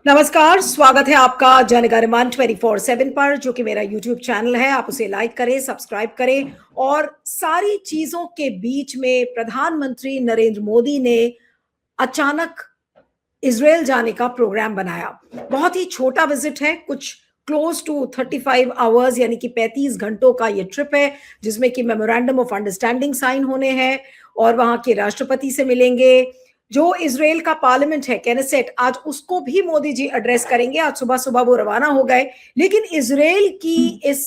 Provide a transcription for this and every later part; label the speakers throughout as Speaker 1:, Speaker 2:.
Speaker 1: नमस्कार, स्वागत है आपका जनगणमन 24/7 पर, जो कि मेरा यूट्यूब चैनल है। आप उसे लाइक करें, सब्सक्राइब करें। और सारी चीजों के बीच में प्रधानमंत्री नरेंद्र मोदी ने अचानक इजराइल जाने का प्रोग्राम बनाया। बहुत ही छोटा विजिट है, कुछ क्लोज टू 35 आवर्स यानी कि 35 घंटों का ये ट्रिप है, जिसमें कि मेमोरेंडम ऑफ अंडरस्टैंडिंग साइन होने हैं और वहां के राष्ट्रपति से मिलेंगे। जो इजराइल का पार्लियामेंट है, केनेसेट, आज उसको भी मोदी जी एड्रेस करेंगे। आज सुबह सुबह वो रवाना हो गए। लेकिन इजराइल की इस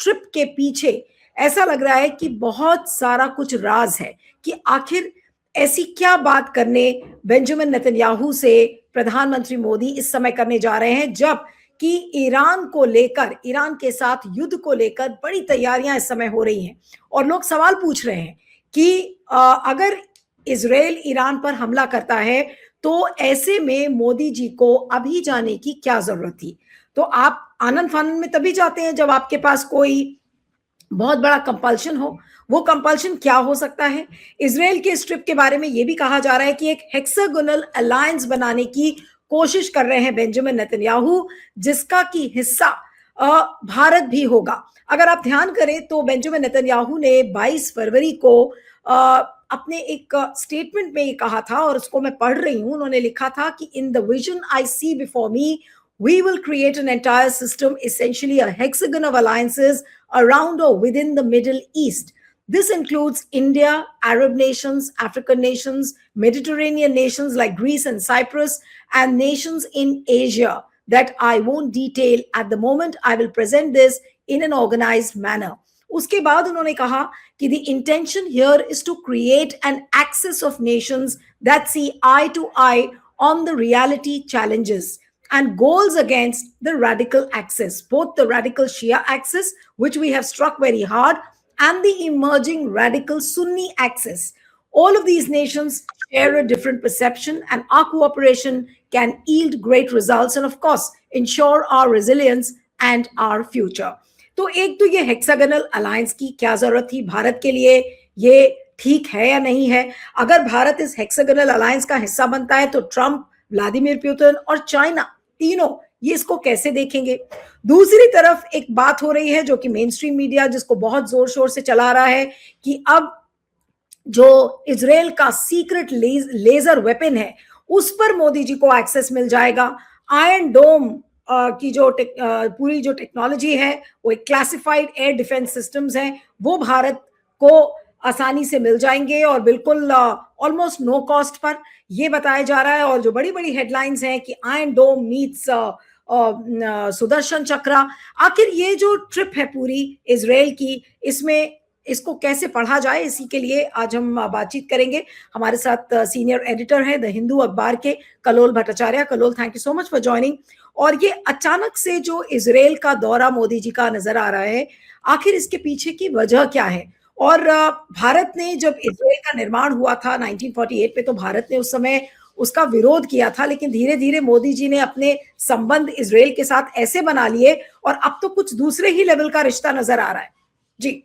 Speaker 1: ट्रिप के पीछे ऐसा लग रहा है कि बहुत सारा कुछ राज है कि आखिर ऐसी क्या बात करने बेंजामिन नेतन्याहू से प्रधानमंत्री मोदी इस समय करने जा रहे हैं, जब कि ईरान को लेकर, ईरान के साथ युद्ध को लेकर बड़ी तैयारियां इस समय हो रही हैं। और लोग सवाल पूछ रहे हैं कि अगर इजराइल ईरान पर हमला करता है तो ऐसे में मोदी जी को अभी जाने की क्या जरूरत थी। तो आप आनंद फानंद में तभी जाते हैं जब आपके पास कोई बहुत बड़ा कंपल्शन हो। वो कंपल्शन क्या हो सकता है? इजराइल के स्ट्रिप के बारे में यह भी कहा जा रहा है कि एक हेक्सागोनल अलायंस बनाने की कोशिश कर रहे हैं बेंजामिन नेतन्याहू, जिसका की हिस्सा भारत भी होगा। अगर आप ध्यान करें तो बेंजामिन नेतन्याहू ने 22 फरवरी को अपने एक स्टेटमेंट में ये कहा था, और उसको मैं पढ़ रही हूं। उन्होंने लिखा था कि in the vision I see before me we will create an entire system, essentially a hexagon of alliances around or within the Middle East. This includes India, Arab nations, African nations, Mediterranean nations like Greece and Cyprus, and nations in Asia that I won't detail at the moment. I will present this in an organized manner. उसके बाद उन्होंने कहा कि the intention here is to create an axis of nations that see eye to eye on the reality challenges and goals against the radical axis, both the radical Shia axis, which we have struck very hard, and the emerging radical Sunni axis. All of these nations share a different perception, and our cooperation can yield great results and, of course, ensure our resilience and our future. तो एक तो ये hexagonal alliance की क्या जरूरत थी भारत के लिए, ये ठीक है या नहीं है? अगर भारत इस हेक्सागोनल अलायंस का हिस्सा बनता है तो ट्रंप, व्लादिमीर पुतिन और चाइना तीनों ये इसको कैसे देखेंगे? दूसरी तरफ एक बात हो रही है जो कि मेन स्ट्रीम मीडिया जिसको बहुत जोर शोर से चला रहा है कि अब जो इजराइल का सीक्रेट लेजर वेपन है उस पर मोदी जी को एक्सेस मिल जाएगा। आयरन डोम की जो पूरी जो टेक्नोलॉजी है, वो एक क्लासिफाइड एयर डिफेंस सिस्टम्स हैं, वो भारत को आसानी से मिल जाएंगे और बिल्कुल ऑलमोस्ट नो कॉस्ट पर, ये बताया जा रहा है। और जो बड़ी बड़ी हेडलाइंस हैं कि आयरन डोम मीट्स सुदर्शन चक्रा, आखिर ये जो ट्रिप है पूरी इजराइल की, इसमें इसको कैसे पढ़ा जाए, इसी के लिए आज हम बातचीत करेंगे। हमारे साथ सीनियर एडिटर है द हिंदू अखबार के Kalol Bhattacharya. Kalol, thank you so much for joining. और ये अचानक से जो इजराइल का दौरा मोदी जी का नजर आ रहा है, आखिर इसके पीछे की वजह क्या है? और भारत ने जब इजराइल का निर्माण हुआ था 1948 में, तो भारत ने उस समय उसका विरोध किया था, लेकिन धीरे धीरे मोदी जी ने अपने संबंध इजराइल के साथ ऐसे बना लिए और अब तो कुछ दूसरे ही लेवल का रिश्ता नजर आ रहा है। जी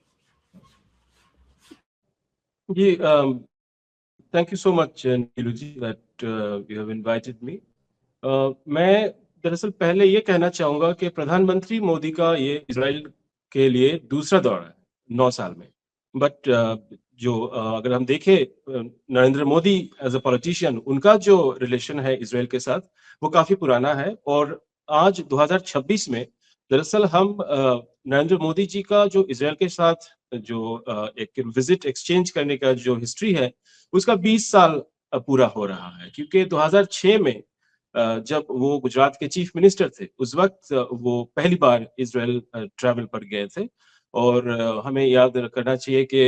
Speaker 2: जी, thank you so much Neelu ji that you have invited me. मैं दरअसल पहले ये कहना चाहूंगा कि प्रधानमंत्री मोदी का ये इजराइल के लिए दूसरा दौरा है 9 साल में। बट अगर हम देखें Narendra Modi as a politician, उनका जो रिलेशन है इजराइल के साथ वो काफी पुराना है। और आज 2026 में दरअसल हम नरेंद्र मोदी जी का जो इजराइल के साथ जो एक विजिट एक्सचेंज करने का जो हिस्ट्री है उसका 20 साल पूरा हो रहा है। क्योंकि 2006 में जब वो गुजरात के चीफ मिनिस्टर थे, उस वक्त वो पहली बार इजराइल ट्रैवल पर गए थे। और हमें याद करना चाहिए कि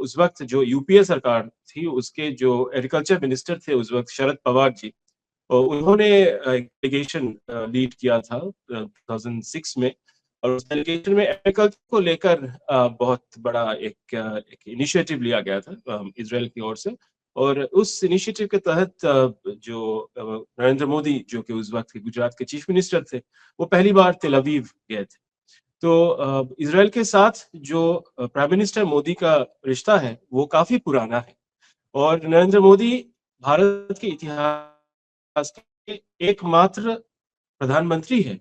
Speaker 2: उस वक्त जो यूपीए सरकार थी, उसके जो एग्रीकल्चर मिनिस्टर थे उस वक्त शरद पवार जी, उन्होंने डेलीगेशन लीड किया था 2006 में। और उस डेलीगेशन में एग्रीकल्चर को लेकर बहुत बड़ा एक इनिशिएटिव लिया गया था इजराइल की ओर से। और उस इनिशिएटिव के तहत जो नरेंद्र मोदी, जो कि उस वक्त के गुजरात के चीफ मिनिस्टर थे, वो पहली बार तेल अवीव गए थे। तो इजराइल के साथ जो प्राइम मिनिस्टर मोदी का रिश्ता है वो काफी पुराना है। और नरेंद्र मोदी भारत के इतिहास के एकमात्र प्रधानमंत्री हैं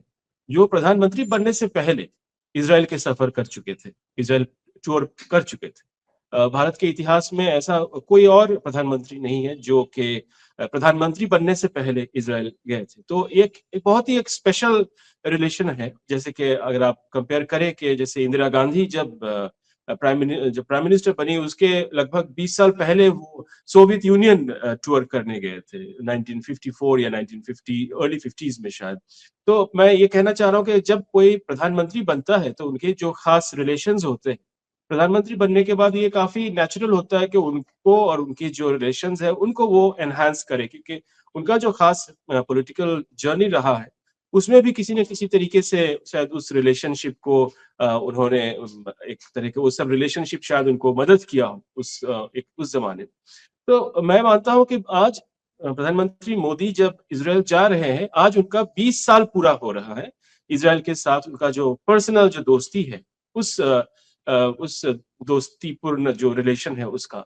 Speaker 2: जो प्रधानमंत्री बनने से पहले इजराइल के सफर कर चुके थे, इजराइल टूर कर चुके थे। भारत के इतिहास में ऐसा कोई और प्रधानमंत्री नहीं है जो कि प्रधानमंत्री बनने से पहले इजराइल गए थे। तो एक बहुत ही एक स्पेशल रिलेशन है। जैसे कि अगर आप कंपेयर करें कि जैसे इंदिरा गांधी जब प्राइम मिनिस्टर बनी, उसके लगभग 20 साल पहले वो सोवियत यूनियन टूर करने गए थे 1954 या 1950 अर्ली 50s में शायद। तो मैं ये कहना चाह रहा हूँ कि जब कोई प्रधानमंत्री बनता है तो उनके जो खास रिलेशंस होते हैं, प्रधानमंत्री बनने के बाद ये काफी नेचुरल होता है कि उनको और उनकी जो रिलेशंस है उनको वो एनहांस करे, क्योंकि उनका जो खास पॉलिटिकल जर्नी रहा है उसमें भी किसी न किसी तरीके से शायद उस रिलेशनशिप को उन्होंने एक तरह के वो सब रिलेशनशिप शायद उनको मदद किया हो उस जमाने में। तो मैं मानता हूँ कि आज प्रधानमंत्री मोदी जब इजराइल जा रहे हैं, आज उनका 20 साल पूरा हो रहा है इजराइल के साथ। उनका जो पर्सनल जो दोस्ती है उस दोस्तीपूर्ण जो रिलेशन है उसका,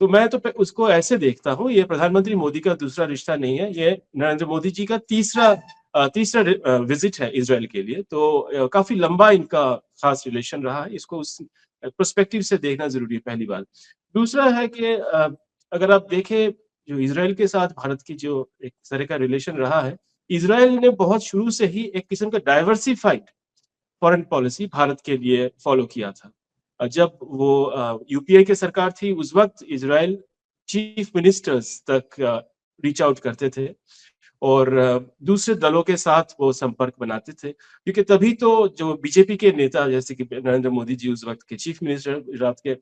Speaker 2: तो मैं तो उसको ऐसे देखता हूँ, ये प्रधानमंत्री मोदी का दूसरा रिश्ता नहीं है, ये नरेंद्र मोदी जी का तीसरा विजिट है इजराइल के लिए। तो काफी लंबा इनका खास रिलेशन रहा है, इसको उस पर्सपेक्टिव से देखना जरूरी है, पहली बात। दूसरा है कि अगर आप देखें जो इजराइल के साथ भारत की जो एक तरह का रिलेशन रहा है, इजराइल ने बहुत शुरू से ही एक किस्म का डाइवर्सिफाइड फॉरेन पॉलिसी भारत के लिए फॉलो किया था। जब वो यूपीए की सरकार थी उस वक्त इजराइल चीफ मिनिस्टर्स तक रीच आउट करते थे और दूसरे दलों के साथ वो संपर्क बनाते थे, क्योंकि तभी तो जो बीजेपी के नेता जैसे कि नरेंद्र मोदी जी उस वक्त के चीफ मिनिस्टर गुजरात के,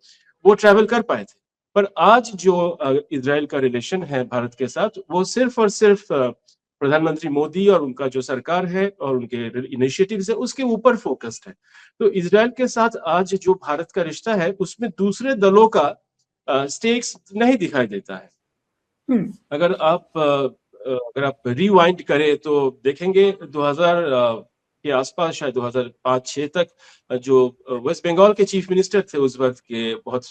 Speaker 2: वो ट्रैवल कर पाए थे। पर आज जो इजराइल का रिलेशन है भारत के साथ, वो सिर्फ और सिर्फ प्रधानमंत्री मोदी और उनका जो सरकार है और उनके इनिशिएटिव्स है उसके ऊपर फोकस्ड है। तो इजराइल के साथ आज जो भारत का रिश्ता है उसमें दूसरे दलों का स्टेक्स नहीं दिखाई देता है। अगर आप रिवाइंड करें तो देखेंगे 2000 के आसपास, शायद 2005-6 तक जो वेस्ट बंगाल के चीफ मिनिस्टर थे उस वक्त के, बहुत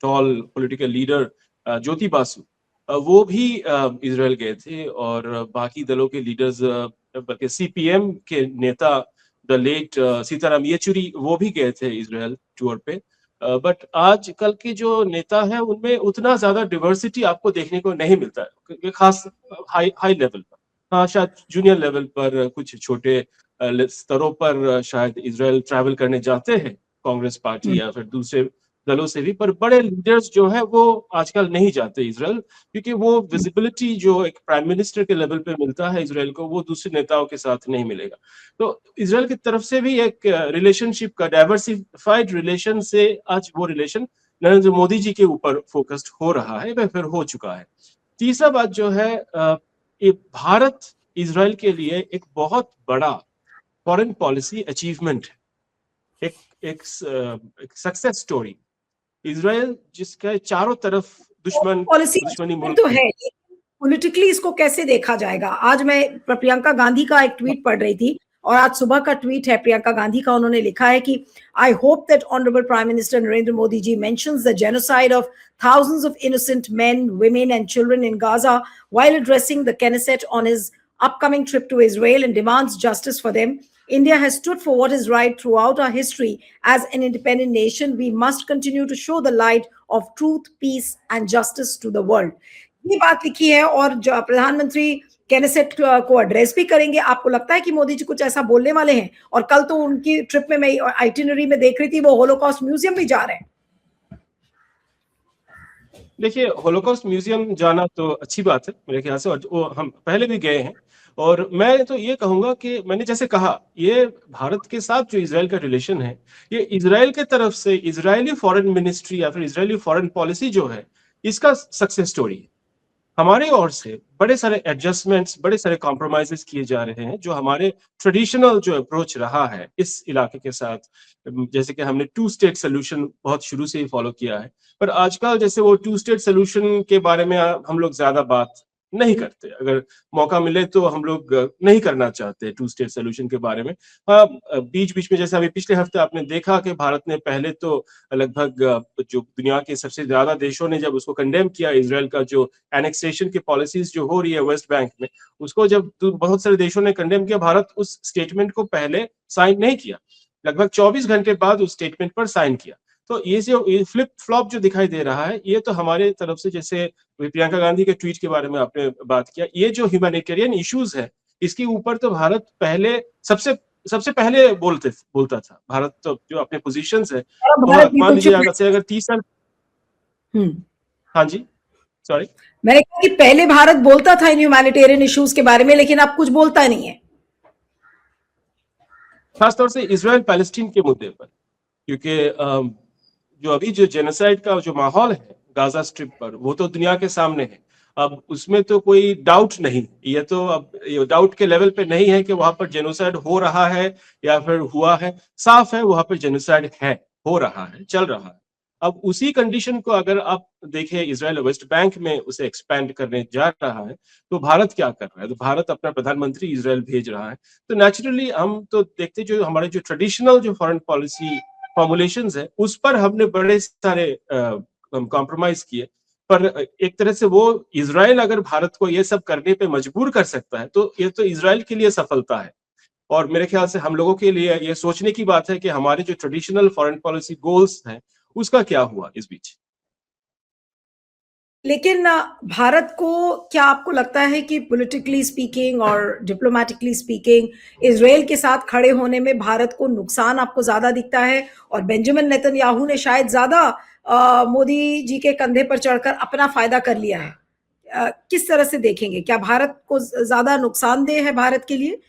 Speaker 2: टॉल पॉलिटिकल लीडर ज्योति बासु, वो भी इजराइल गए थे और बाकी दलों के लीडर्स, बल्कि सीपीएम के नेता द लेट सीताराम येचुरी, वो भी गए थे इजराइल टूर पे। बट आज कल के जो नेता है उनमें उतना ज्यादा डिवर्सिटी आपको देखने को नहीं मिलता है, खास हाई लेवल पर। हाँ, शायद जूनियर लेवल पर कुछ छोटे स्तरों पर शायद इजराइल ट्रैवल करने जाते हैं कांग्रेस पार्टी या फिर दूसरे दलों से भी, पर बड़े लीडर्स जो है वो आजकल नहीं जाते इजराइल, क्योंकि वो विजिबिलिटी जो एक प्राइम मिनिस्टर के लेवल पे मिलता है इजराइल को, वो दूसरे नेताओं के साथ नहीं मिलेगा। तो इजराइल की तरफ से भी एक रिलेशनशिप का डाइवर्सिफाइड रिलेशन से आज वो रिलेशन नरेंद्र मोदी जी के ऊपर फोकस्ड हो रहा है, वह फिर हो चुका है। तीसरा बात जो है, भारत इजराइल के लिए एक बहुत बड़ा फॉरेन पॉलिसी अचीवमेंट है, एक सक्सेस स्टोरी। इजराइल जिसके चारों तरफ दुश्मनी मुल्क
Speaker 1: तो है, पॉलिटिकली इसको कैसे देखा जाएगा? आज मैं प्रियंका गांधी का एक ट्वीट पढ़ रही थी और आज सुबह का ट्वीट है प्रियंका गांधी का, उन्होंने लिखा है कि I hope that honourable prime minister Narendra Modi ji mentions the genocide of thousands of innocent men, women and children in Gaza while addressing the Knesset on his upcoming trip to Israel and demands justice for them. India has stood for what is right throughout our history as an independent nation. We must continue to show the light of truth, peace and justice to the world. ये बात लिखी है और प्रधानमंत्री केनेसेट को address भी करेंगे। आपको लगता है कि मोदी जी कुछ ऐसा बोलने वाले हैं? और कल तो उनकी ट्रिप में मैं आइटिनरी में देख रही थी, वो होलोकॉस्ट म्यूजियम भी जा रहे हैं।
Speaker 2: देखिए, होलोकॉस्ट म्यूजियम जाना तो अच्छी बात है मेरे ख्याल से, और वो हम पहले भी गए हैं। और मैं तो ये कहूंगा कि मैंने जैसे कहा, ये भारत के साथ जो इजराइल का रिलेशन है, ये इजराइल के तरफ से इजरायली फॉरेन मिनिस्ट्री या फिर इजरायली फॉरेन पॉलिसी जो है, इसका सक्सेस स्टोरी है। हमारे ओर से बड़े सारे एडजस्टमेंट्स, बड़े सारे कॉम्प्रोमाइजेस किए जा रहे हैं, जो हमारे ट्रेडिशनल जो अप्रोच रहा है इस इलाके के साथ। जैसे कि हमने 2 स्टेट सोल्यूशन बहुत शुरू से ही फॉलो किया है, पर आजकल जैसे वो 2 स्टेट सोल्यूशन के बारे में हम लोग ज्यादा बात नहीं करते। अगर मौका मिले तो हम लोग नहीं करना चाहते टू स्टेट सोल्यूशन के बारे में। बीच-बीच में जैसे अभी पिछले हफ्ते आपने देखा कि भारत ने पहले तो लगभग जो दुनिया के सबसे ज़्यादा देशों ने जब उसको कंडेम किया, इज़राइल का जो एनेक्सेशन की पॉलिसीज़ जो हो रही है वेस्ट बैंक में, उसको जब बहुत सारे देशों ने कंडेम किया, भारत उस स्टेटमेंट को पहले साइन नहीं किया। लगभग 24 घंटे बाद उस स्टेटमेंट पर साइन किया। तो ये जो फ्लिप फ्लॉप जो दिखाई दे रहा है, ये तो हमारे तरफ से, जैसे प्रियंका गांधी के ट्वीट के बारे में आपने बात किया, ये जो ह्यूमैनिटेरियन इश्यूज है, इसके ऊपर तो भारत पहले सबसे सबसे पहले बोलता था। भारत तो जो अपने पोजीशंस है,
Speaker 1: भारत
Speaker 2: तो मान लीजिए
Speaker 1: leadership-
Speaker 2: अगर 30 साल। हाँ जी, सॉरी।
Speaker 1: मैंने कहा कि पहले भारत बोलता था इन ह्यूमैनिटेरियन इश्यूज के बारे में, लेकिन अब कुछ बोलता नहीं है,
Speaker 2: खासतौर से इजराइल पैलेस्टीन के मुद्दे पर, क्योंकि जो अभी जो जेनोसाइड का जो माहौल है गाजा स्ट्रिप पर, वो तो दुनिया के सामने है। अब उसमें तो कोई डाउट नहीं, ये तो अब ये डाउट के लेवल पे नहीं है कि वहां पर जेनोसाइड हो रहा है या फिर हुआ है। साफ है वहां पर जेनोसाइड है, हो रहा है, चल रहा है। अब उसी कंडीशन को अगर आप देखें, इजराइल वेस्ट बैंक में उसे एक्सपैंड करने जा रहा है, तो भारत क्या कर रहा है? तो भारत अपना प्रधानमंत्री इजराइल भेज रहा है। तो नेचुरली हम तो देखते, जो हमारे जो ट्रेडिशनल जो फॉरेन पॉलिसी फॉर्मुलेशंस है, उस पर हमने बड़े सारे कॉम्प्रोमाइज किए। पर एक तरह से वो इजराइल अगर भारत को ये सब करने पे मजबूर कर सकता है, तो ये तो इजराइल के लिए सफलता है। और मेरे ख्याल से हम लोगों के लिए ये सोचने की बात है कि हमारे जो ट्रेडिशनल फॉरेन पॉलिसी गोल्स हैं, उसका क्या हुआ इस बीच।
Speaker 1: लेकिन भारत को क्या आपको लगता है कि पॉलिटिकली स्पीकिंग और डिप्लोमेटिकली स्पीकिंग इजराइल के साथ खड़े होने में भारत को नुकसान आपको ज्यादा दिखता है, और बेंजामिन नेतन्याहू ने शायद ज्यादा मोदी जी के कंधे पर चढ़कर अपना फायदा कर लिया है? किस तरह से देखेंगे, क्या भारत को ज्यादा नुकसानदेह है भारत के लिए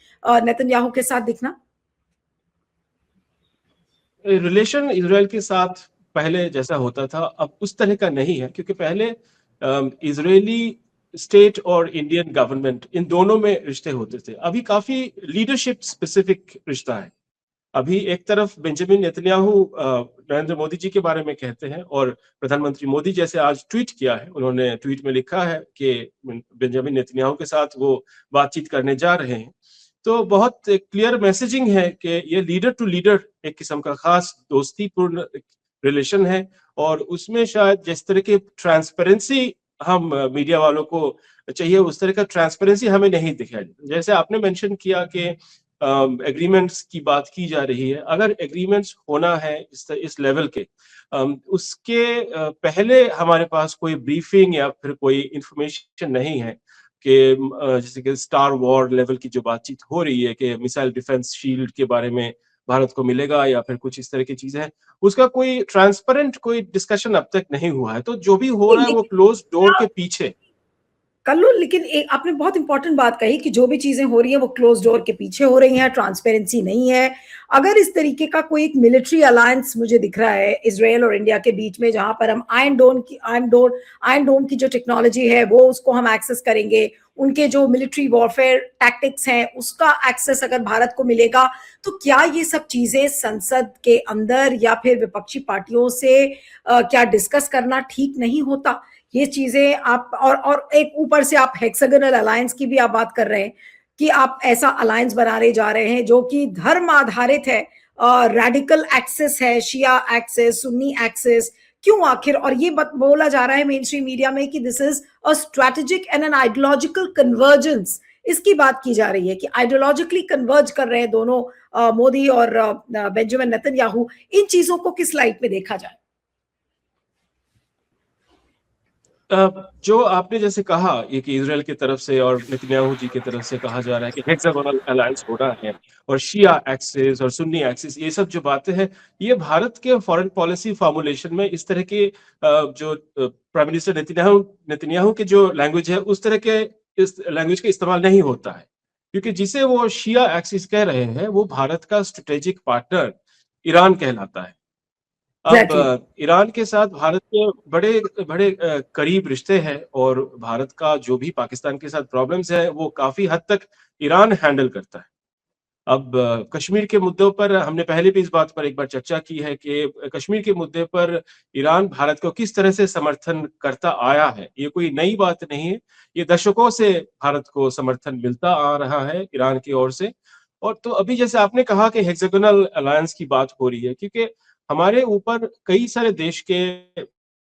Speaker 1: नेतन्याहू के साथ दिखना?
Speaker 2: रिलेशन इजराइल के साथ पहले जैसा होता था अब उस तरह का नहीं है, क्योंकि पहले इजरायली स्टेट और इंडियन गवर्नमेंट, इन दोनों में रिश्ते होते थे। अभी काफी लीडरशिप स्पेसिफिक रिश्ता है। अभी एक तरफ बेंजामिन नेतन्याहू नरेंद्र मोदी जी के बारे में कहते हैं, और प्रधानमंत्री मोदी जैसे आज ट्वीट किया है, उन्होंने ट्वीट में लिखा है कि बेंजामिन नेतन्याहू के साथ वो बातचीत करने जा रहे हैं। तो बहुत क्लियर मैसेजिंग है कि ये लीडर टू लीडर एक किस्म का खास दोस्तीपूर्ण रिलेशन है, और उसमें शायद जिस तरह की ट्रांसपेरेंसी हम मीडिया वालों को चाहिए, उस तरह का ट्रांसपेरेंसी हमें नहीं दिखाई। जैसे आपने मेंशन किया कि एग्रीमेंट्स की बात की जा रही है, अगर एग्रीमेंट्स होना है इस लेवल के, उसके पहले हमारे पास कोई ब्रीफिंग या फिर कोई इंफॉर्मेशन नहीं है कि जैसे कि स्टार वॉर लेवल की जो बातचीत हो रही है कि मिसाइल डिफेंस शील्ड के बारे में भारत को मिलेगा या फिर कुछ इस तरह की चीजें हैं, उसका कोई ट्रांसपेरेंट कोई डिस्कशन अब तक नहीं हुआ है। तो जो भी हो रहा है वो क्लोज डोर के पीछे।
Speaker 1: कल्लू, लेकिन एक आपने बहुत इंपॉर्टेंट बात कही कि जो भी चीजें हो रही है वो क्लोज डोर के पीछे हो रही हैं, ट्रांसपेरेंसी नहीं है। अगर इस तरीके का कोई एक मिलिट्री अलायंस मुझे दिख रहा है इजराइल और इंडिया के बीच में, जहां पर हम आयरन डोम की जो टेक्नोलॉजी है वो उसको हम एक्सेस करेंगे, उनके जो मिलिट्री वॉरफेयर टैक्टिक्स हैं उसका एक्सेस अगर भारत को मिलेगा, तो क्या ये सब चीजें संसद के अंदर या फिर विपक्षी पार्टियों से क्या डिस्कस करना ठीक नहीं होता? ये चीजें आप और एक ऊपर से आप हेक्सागोनल अलायंस की भी आप बात कर रहे हैं कि आप ऐसा अलायंस बनाने जा रहे हैं जो कि धर्म आधारित है, रेडिकल एक्सेस है, शिया एक्सेस, सुन्नी एक्सेस, क्यों आखिर? और ये बोला जा रहा है मेन स्ट्रीम मीडिया में कि this is a strategic and an ideological convergence. इसकी बात की जा रही है कि आइडियोलॉजिकली कन्वर्ज कर रहे हैं दोनों, मोदी और बेंजामिन नेतन्याहू। इन चीजों को किस लाइट में देखा जाए?
Speaker 2: जो आपने जैसे कहा, ये कि इजराइल की तरफ से और नेतन्याहू जी की तरफ से कहा जा रहा है कि हेक्सागोनल अलायंस हो रहा है, और शिया एक्सिस और सुन्नी एक्सिस, ये सब जो बातें हैं, ये भारत के फॉरेन पॉलिसी फॉर्मुलेशन में इस तरह के जो प्राइम मिनिस्टर नेतन्याहू की जो लैंग्वेज है, उस तरह के इस लैंग्वेज का इस्तेमाल नहीं होता है। क्योंकि जिसे वो शिया एक्सिस कह रहे हैं, वो भारत का स्ट्रेटेजिक पार्टनर ईरान कहलाता है। अब
Speaker 1: Exactly.
Speaker 2: ईरान के साथ भारत के बड़े बड़े करीब रिश्ते हैं, और भारत का जो भी पाकिस्तान के साथ प्रॉब्लम्स है वो काफी हद तक ईरान हैंडल करता है। अब कश्मीर के मुद्दों पर हमने पहले भी इस बात पर एक बार चर्चा की है कि कश्मीर के मुद्दे पर ईरान भारत को किस तरह से समर्थन करता आया है। ये कोई नई बात नहीं है, ये दशकों से भारत को समर्थन मिलता आ रहा है ईरान की ओर से। और तो अभी जैसे आपने कहा कि हेक्सागोनल अलायंस की बात हो रही है, क्योंकि हमारे ऊपर कई सारे देश के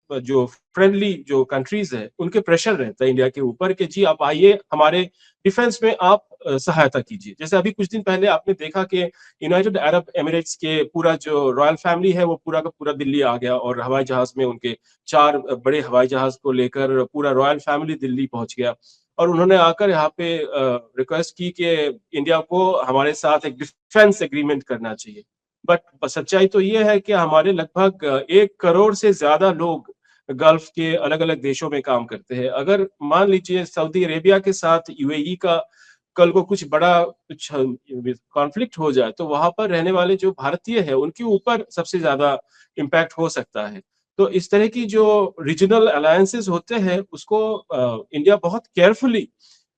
Speaker 2: जो फ्रेंडली जो कंट्रीज है उनके प्रेशर रहता है इंडिया के ऊपर कि जी आप आइए हमारे डिफेंस में आप सहायता कीजिए। जैसे अभी कुछ दिन पहले आपने देखा कि यूनाइटेड अरब एमिरेट्स के पूरा जो रॉयल फैमिली है वो पूरा का पूरा दिल्ली आ गया और हवाई जहाज में उनके 4 बड़े हवाई जहाज को लेकर पूरा रॉयल फैमिली दिल्ली पहुंच गया और उन्होंने आकर यहाँ पे रिक्वेस्ट की कि इंडिया को हमारे साथ एक डिफेंस एग्रीमेंट करना चाहिए। बट सच्चाई तो ये है कि हमारे लगभग 1 करोड़ से ज्यादा लोग गल्फ के अलग-अलग देशों में काम करते हैं। अगर मान लीजिए सऊदी अरेबिया के साथ यूएई का कल को कुछ बड़ा कुछ कॉन्फ्लिक्ट हो जाए, तो वहाँ पर रहने वाले जो भारतीय हैं, उनके ऊपर सबसे ज़्यादा इम्पैक्ट हो सकता है। तो इस तरह की जो रीजनल अलायंसेस होते हैं, उसको इंडिया बहुत केयरफुली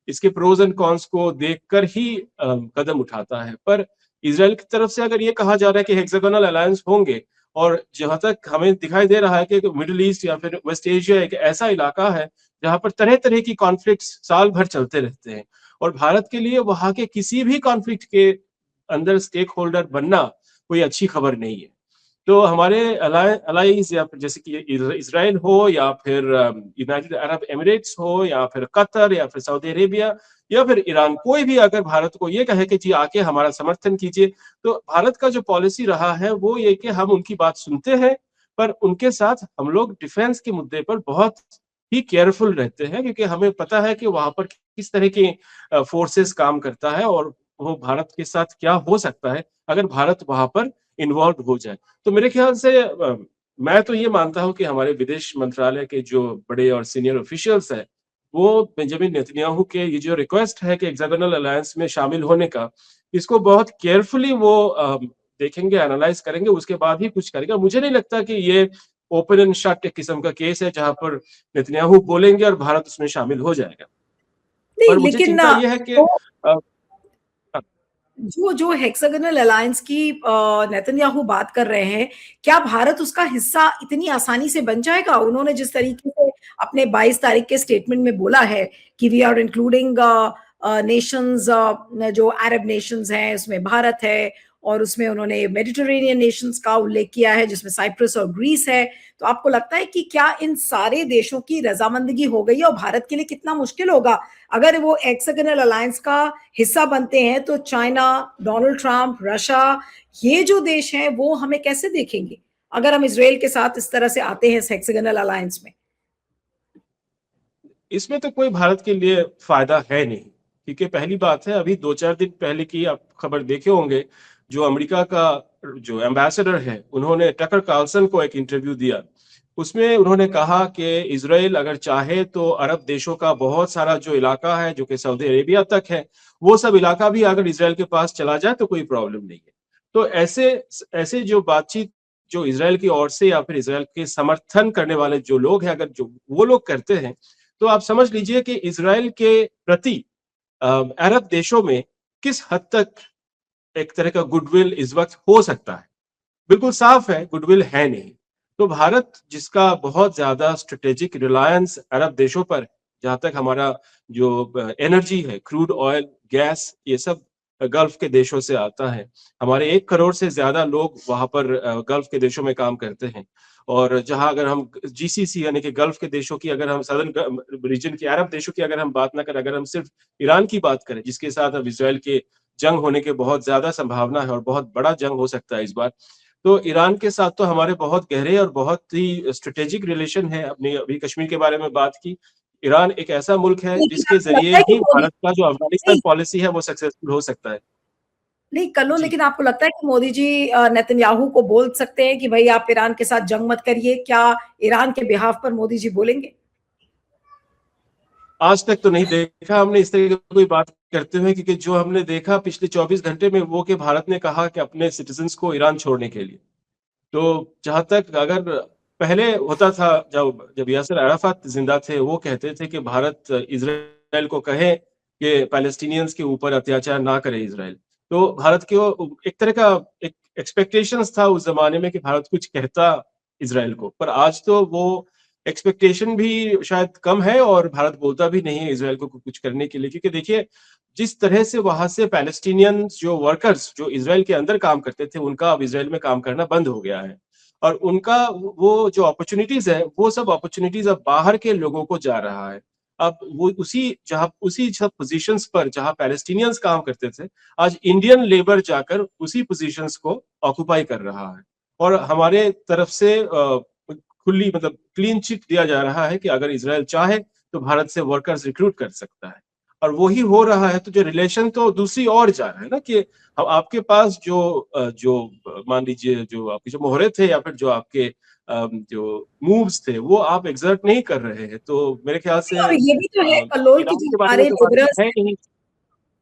Speaker 2: इसके प्रोज एंड कॉन्स को देखकर ही कदम उठाता है। पर इज़राइल की तरफ से अगर ये कहा जा रहा है कि हेक्सागोनल अलायंस होंगे और जहाँ तक हमें दिखाई दे रहा है कि मिडल ईस्ट या फिर वेस्ट एशिया एक ऐसा इलाका है, जहाँ पर तरह-तरह की कॉन्फ्लिक्ट्स साल भर चलते रहते हैं और भारत के लिए वहाँ के किसी भी कॉन्फ्लिक्ट के अंदर स्टेक होल्डर बनना कोई अच्छी खबर नहीं है। तो हमारे अलाइज या फिर जैसे कि इज़राइल हो या फिर यूनाइटेड अरब एमिरेट्स हो या फिर कतर या फिर सऊदी अरेबिया या फिर ईरान, कोई भी अगर भारत को ये कहे कि जी आके हमारा समर्थन कीजिए, तो भारत का जो पॉलिसी रहा है वो ये कि हम उनकी बात सुनते हैं, पर उनके साथ हम लोग डिफेंस के मुद्दे पर बहुत ही केयरफुल रहते हैं, क्योंकि हमें पता है कि वहां पर किस तरह की फोर्सेस काम करता है और वो भारत के साथ क्या हो सकता है अगर भारत वहां पर इन्वॉल्व हो जाए। तो मेरे ख्याल से मैं तो ये मानता हूँ कि हमारे विदेश मंत्रालय के जो बड़े और सीनियर ऑफिशियल्स हैं, वो बेंजामिन नेतन्याहू के ये जो रिक्वेस्ट है कि हेक्सागोनल अलायंस में शामिल होने का, इसको बहुत केयरफुली वो देखेंगे, एनालाइज करेंगे, उसके बाद ही कुछ करेंगे। मुझे नहीं लगता कि ये ओपन एंड शट एक किस्म का केस है जहां पर नेतन्याहू बोलेंगे और भारत उसमें शामिल हो जाएगा।
Speaker 1: नहीं,
Speaker 2: पर मुझे
Speaker 1: लेकिन
Speaker 2: चिंता ये है कि
Speaker 1: तो जो जो हेक्सागोनल अलायंस की नेतन्याहू बात कर रहे हैं, क्या भारत उसका हिस्सा इतनी आसानी से बन जाएगा? उन्होंने जिस तरीके से अपने 22 तारीख के स्टेटमेंट में बोला है कि वी आर इंक्लूडिंग नेशंस, जो अरब नेशंस हैं, उसमें भारत है और उसमें उन्होंने मेडिटेरेनियन नेशंस का उल्लेख किया है, जिसमें साइप्रस और ग्रीस है। तो आपको लगता है कि क्या इन सारे देशों की रजामंदगी हो गई है और भारत के लिए कितना मुश्किल होगा अगर वो हेक्सागोनल अलायंस का हिस्सा बनते हैं? तो चाइना, डोनाल्ड ट्रंप, रशिया, ये जो देश हैं वो हमें कैसे देखेंगे अगर हम इजराइल के साथ इस तरह से आते हैं इस हेक्सागोनल अलायंस में?
Speaker 2: इसमें तो कोई भारत के लिए फायदा है नहीं, क्योंकि पहली बात है, अभी 2-4 दिन पहले की आप खबर देखे होंगे, जो अमेरिका का जो एम्बेसडर है, उन्होंने टकर कार्लसन को एक इंटरव्यू दिया। उसमें उन्होंने कहा कि इज़राइल अगर चाहे तो अरब देशों का बहुत सारा जो इलाका है, जो कि सऊदी अरेबिया तक है, वो सब इलाका भी अगर इज़राइल के पास चला जाए तो कोई प्रॉब्लम नहीं है। तो ऐसे ऐसे जो बातचीत जो इज़राइल की ओर से या फिर इज़राइल के समर्थन करने वाले जो लोग हैं, अगर जो वो लोग करते हैं, तो आप समझ लीजिए कि इज़राइल के प्रति अरब देशों में किस हद तक एक तरह का गुडविल इस वक्त हो सकता है। बिल्कुल साफ है, गुडविल है नहीं। तो भारत, जिसका बहुत ज्यादा स्ट्रेटेजिक रिलायंस अरब देशों पर, जहां तक हमारा जो एनर्जी है, क्रूड ऑयल, गैस, ये सब गल्फ के देशों से आता है। हमारे 1 करोड़ से ज्यादा लोग वहां पर गल्फ के देशों में काम करते हैं। और जहां अगर हम जीसीसी यानी कि गल्फ के देशों की, अगर हम सदर्न रीजन के अरब देशों की अगर हम बात ना करें, अगर हम सिर्फ ईरान की बात करें, जिसके साथ अब इसराइल के जंग होने की बहुत ज्यादा संभावना है और बहुत बड़ा जंग हो सकता है इस बार, तो ईरान के साथ तो हमारे बहुत गहरे और बहुत ही स्ट्रेटेजिक रिलेशन है। अपनी अभी कश्मीर के बारे में बात की, ईरान एक ऐसा मुल्क है
Speaker 1: लेकिन
Speaker 2: जिसके
Speaker 1: आपको
Speaker 2: जरिए
Speaker 1: लगता है कि
Speaker 2: ही
Speaker 1: मोदी
Speaker 2: भारत का जो अफगानिस्तान
Speaker 1: नहीं
Speaker 2: पॉलिसी है वो सक्सेसफुल हो सकता है।
Speaker 1: नहीं कलो,
Speaker 2: जी।
Speaker 1: लेकिन आपको लगता है कि मोदी जी नेतन्याहू को बोल सकते हैं कि भाई आप ईरान के साथ जंग मत करिए? क्या ईरान के बिहाफ पर मोदी जी बोलेंगे?
Speaker 2: आज तक तो नहीं देखा हमने इस तरह की कोई बात करते हुए, क्योंकि जो हमने देखा पिछले 24 घंटे में वो कि भारत ने कहा कि अपने सिटीजन्स को ईरान छोड़ने के लिए। तो जहां तक अगर पहले होता था, जब जब यासिर अराफात जिंदा थे, वो कहते थे कि भारत इजराइल को कहे कि पैलेस्टीनियंस के ऊपर अत्याचार ना करे इजराइल। तो भारत के एक तरह का एक एक्सपेक्टेशंस था उस जमाने में कि भारत कुछ कहता इजराइल को, पर आज तो वो एक्सपेक्टेशन भी शायद कम है और भारत बोलता भी नहीं है इजराइल को कुछ करने के लिए, क्योंकि देखिए जिस तरह से वहां से पैलेस्टीनियन जो वर्कर्स जो इजराइल के अंदर काम करते थे उनका अब इजराइल में काम करना बंद हो गया है, और उनका वो जो अपॉर्चुनिटीज है वो सब अपॉर्चुनिटीज अब बाहर के लोगों को जा रहा है। अब वो उसी सब पोजीशंस पर जहां पैलेस्टीनियंस काम करते थे, आज इंडियन लेबर जाकर उसी पोजीशंस को ऑक्युपाई कर रहा है, और हमारे तरफ से खुली मतलब क्लीन चिट दिया जा रहा है कि अगर इजराइल चाहे तो भारत से वर्कर्स रिक्रूट कर सकता है, और वही हो रहा है। तो जो रिलेशन तो दूसरी ओर जा रहा है ना, कि आपके पास जो मान लीजिए जो आपके जो मोहरे थे या फिर जो आपके जो मूव्स थे वो आप एग्जर्ट नहीं कर रहे हैं, तो मेरे ख्याल से
Speaker 1: और ये भी तो है कल्लोल की,
Speaker 2: ईरान
Speaker 1: जो
Speaker 2: के बारे में
Speaker 1: हमारे
Speaker 2: तो बातचीत
Speaker 1: लेबरर्स,
Speaker 2: है नहीं।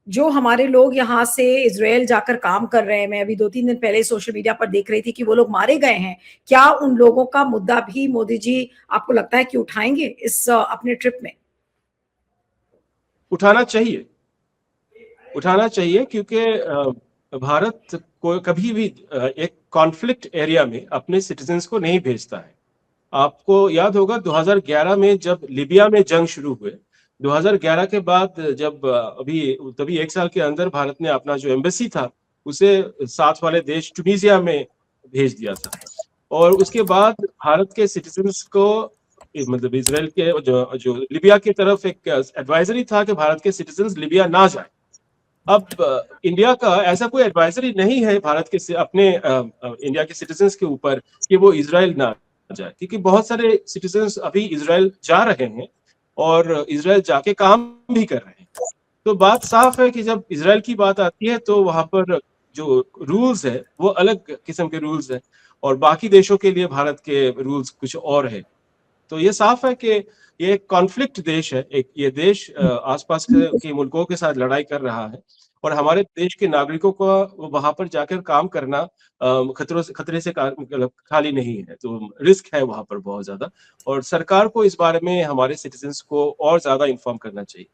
Speaker 1: जो हमारे लोग यहाँ से इजराइल जाकर काम कर रहे हैं, मैं अभी 2-3 दिन पहले सोशल मीडिया पर देख रही थी कि वो लोग मारे गए हैं। क्या उन लोगों का मुद्दा भी मोदी जी आपको लगता है कि उठाएंगे इस अपने ट्रिप में?
Speaker 2: उठाना चाहिए, उठाना चाहिए, क्योंकि भारत को कभी भी एक कॉन्फ्लिक्ट एरिया में अपने सिटीजन्स को नहीं भेजता है। आपको याद होगा 2011 में जब लिबिया में जंग शुरू हुए, 2011 के बाद जब अभी तभी एक साल के अंदर भारत ने अपना जो एम्बेसी था उसे साथ वाले देश ट्यूनीसिया में भेज दिया था, और उसके बाद भारत के सिटीजन्स को मतलब इजराइल के जो लिबिया की तरफ एक एडवाइजरी था कि भारत के सिटीजन्स लिबिया ना जाए। अब इंडिया का ऐसा कोई एडवाइजरी नहीं है भारत के अपने इंडिया के सिटीजन्स के ऊपर कि वो इजराइल ना जाए, क्योंकि बहुत सारे सिटीजन्स अभी इजराइल जा रहे हैं और इजराइल जाके काम भी कर रहे हैं। तो बात साफ है कि जब इजराइल की बात आती है तो वहां पर जो रूल्स है वो अलग किस्म के रूल्स है, और बाकी देशों के लिए भारत के रूल्स कुछ और है। तो ये साफ है कि ये एक कॉन्फ्लिक्ट देश है, एक ये देश आसपास के मुल्कों के साथ लड़ाई कर रहा है, और हमारे देश के नागरिकों को वहां पर जाकर काम करना खतरे से मतलब खाली नहीं है, तो रिस्क है वहां पर बहुत ज्यादा, और सरकार को इस बारे में हमारे सिटीजन्स को और ज्यादा इन्फॉर्म करना चाहिए।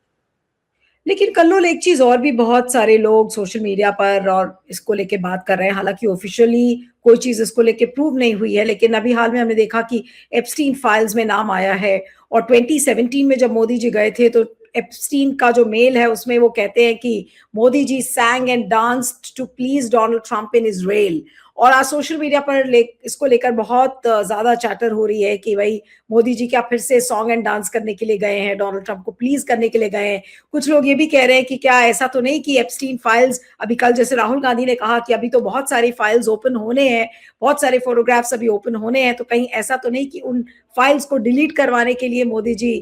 Speaker 1: लेकिन कल्लोल, एक चीज और भी बहुत सारे लोग सोशल मीडिया पर और इसको लेके बात कर रहे हैं, हालांकि ऑफिशियली कोई चीज इसको लेके प्रूव नहीं हुई है, लेकिन अभी हाल में हमने देखा कि एप्स्टीन फाइल्स में नाम आया है, और 2017 में जब मोदी जी गए थे तो एप्स्टीन का जो मेल है उसमें वो कहते हैं कि Modi ji sang and danced to please Donald Trump in Israel. और आज सोशल मीडिया पर इसको लेकर बहुत ज्यादा चैटर हो रही है कि भाई मोदी जी क्या फिर से सॉन्ग एंड डांस करने के लिए गए हैं, डोनाल्ड ट्रंप को प्लीज करने के लिए गए हैं। कुछ लोग ये भी कह रहे हैं कि क्या ऐसा तो नहीं कि एप्स्टीन फाइल्स, अभी कल जैसे राहुल गांधी ने कहा कि अभी तो बहुत सारी फाइल्स ओपन होने हैं, बहुत सारे फोटोग्राफ्स अभी ओपन होने हैं, तो कहीं ऐसा तो नहीं कि उन फाइल्स को डिलीट करवाने के लिए मोदी जी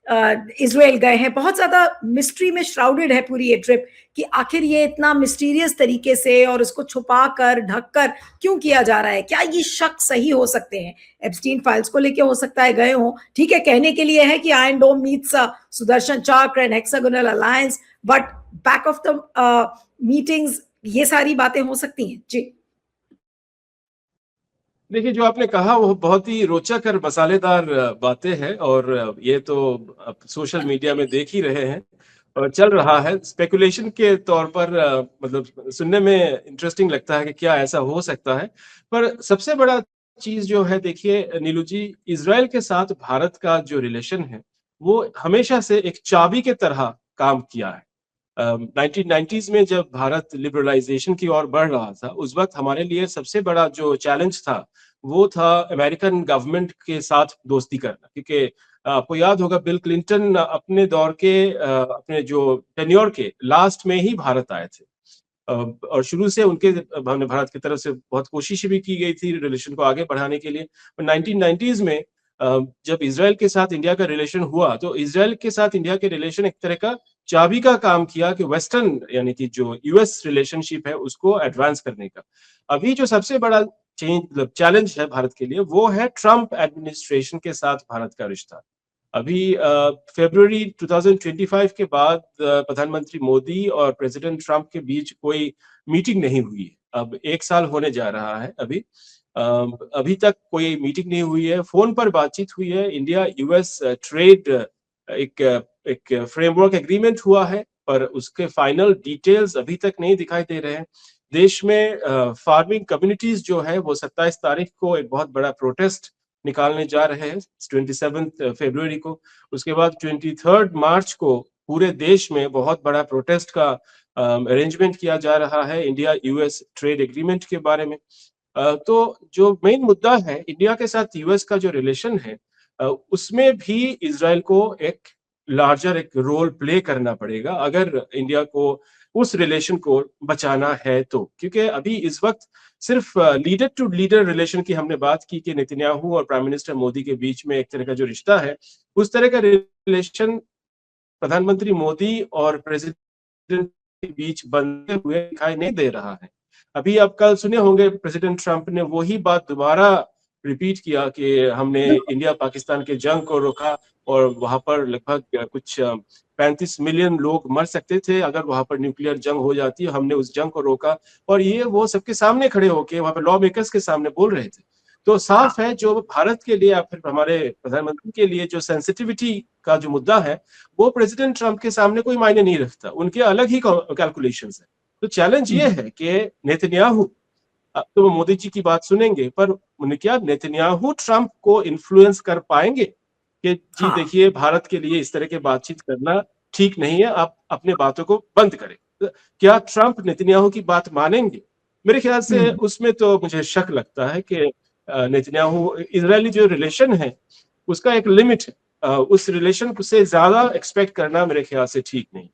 Speaker 1: इजराइल गए हैं। बहुत ज्यादा मिस्ट्री में श्राउडेड है पूरी ये ट्रिप, कि आखिर ये इतना मिस्टीरियस तरीके से और उसको छुपा कर ढक कर क्यों किया जा रहा है। क्या ये शक सही हो सकते हैं? एप्स्टीन फाइल्स को लेके हो सकता है गए हो, ठीक है, कहने के लिए है कि आयरन डोम मीट्स सुदर्शन चक्र and hexagonal alliance, but back of the meetings ये सारी बातें हो सकती हैं। जी
Speaker 2: देखिए, जो आपने कहा वो बहुत ही रोचक और मसालेदार बातें हैं, और ये तो आप सोशल मीडिया में देख ही रहे हैं और चल रहा है। स्पेकुलेशन के तौर पर मतलब सुनने में इंटरेस्टिंग लगता है कि क्या ऐसा हो सकता है, पर सबसे बड़ा चीज जो है, देखिए नीलू जी, इजराइल के साथ भारत का जो रिलेशन है वो हमेशा से एक चाबी के तरह काम किया है। 1990s में जब भारत लिबरलाइजेशन की ओर बढ़ रहा था, उस वक्त हमारे लिए सबसे बड़ा जो चैलेंज था वो था अमेरिकन गवर्नमेंट के साथ दोस्ती करना, क्योंकि आपको याद होगा बिल क्लिंटन अपने दौर के अपने जो टेन्योर के लास्ट में ही भारत आए थे, और शुरू से उनके भारत की तरफ से बहुत कोशिश भी की गई थी रिलेशन को आगे बढ़ाने के लिए। 1990s में जब इजराइल के साथ इंडिया का रिलेशन हुआ तो इजराइल के साथ इंडिया के रिलेशन एक तरह का चाबी का काम किया कि वेस्टर्न यानी कि जो यूएस रिलेशनशिप है उसको एडवांस करने का। अभी जो सबसे बड़ा चैलेंज है भारत के लिए वो है ट्रंप एडमिनिस्ट्रेशन के साथ भारत का रिश्ता। अभी फरवरी 2025 के बाद प्रधानमंत्री मोदी और प्रेसिडेंट ट्रंप के बीच कोई मीटिंग नहीं हुई। अब एक साल होने जा रहा है अभी तक कोई मीटिंग नहीं हुई है। फोन पर बातचीत हुई है। इंडिया यूएस ट्रेड एक फ्रेमवर्क एग्रीमेंट हुआ है, पर उसके फाइनल डिटेल्स अभी तक नहीं दिखाई दे रहे हैं। देश में फार्मिंग कम्युनिटीज जो है वो 27 तारीख को एक बहुत बड़ा प्रोटेस्ट निकालने जा रहे हैं, 27 फरवरी को। उसके बाद 23 मार्च को पूरे देश में बहुत बड़ा प्रोटेस्ट का अरेंजमेंट किया जा रहा है इंडिया यूएस ट्रेड एग्रीमेंट के बारे में। तो जो मेन मुद्दा है इंडिया के साथ यूएस का जो रिलेशन है, उसमें भी इजराइल को एक लार्जर एक रोल प्ले करना पड़ेगा अगर इंडिया को उस रिलेशन को बचाना है तो। क्योंकि अभी इस वक्त सिर्फ लीडर टू लीडर रिलेशन की हमने बात की कि नेतन्याहू और प्राइम मिनिस्टर मोदी के बीच में एक तरह का जो रिश्ता है, उस तरह का रिलेशन प्रधानमंत्री मोदी और प्रेसिडेंट के बीच बनते हुए दिखाई नहीं दे रहा है। अभी आप कल सुने होंगे प्रेसिडेंट ट्रंप ने वही बात दोबारा रिपीट किया कि हमने इंडिया पाकिस्तान के जंग को रोका और वहां पर लगभग कुछ 35 मिलियन लोग मर सकते थे अगर वहां पर न्यूक्लियर जंग हो जाती, हमने उस जंग को रोका। और ये वो सबके सामने खड़े होके वहां पर लॉ मेकर्स के सामने बोल रहे थे। तो साफ है जो भारत के लिए या फिर हमारे प्रधानमंत्री के लिए जो सेंसिटिविटी का जो मुद्दा है वो प्रेसिडेंट ट्रंप के सामने कोई मायने नहीं रखता, उनके अलग ही कैलकुलेशंस है। तो चैलेंज ये है कि नेतन्याहू, तो वो मोदी जी की बात सुनेंगे पर उन्हें क्या नेतन्याहू ट्रंप को इन्फ्लुएंस कर पाएंगे कि जी
Speaker 1: हाँ।
Speaker 2: देखिए भारत के लिए इस तरह के बातचीत करना ठीक नहीं है, आप अपने बातों को बंद करें। क्या ट्रंप नेतन्याहू की बात मानेंगे? मेरे ख्याल से उसमें तो मुझे शक लगता है कि नेतन्याहू इजरायली जो रिलेशन है उसका एक लिमिट है, उस रिलेशन से ज्यादा एक्सपेक्ट करना मेरे ख्याल से ठीक नहीं।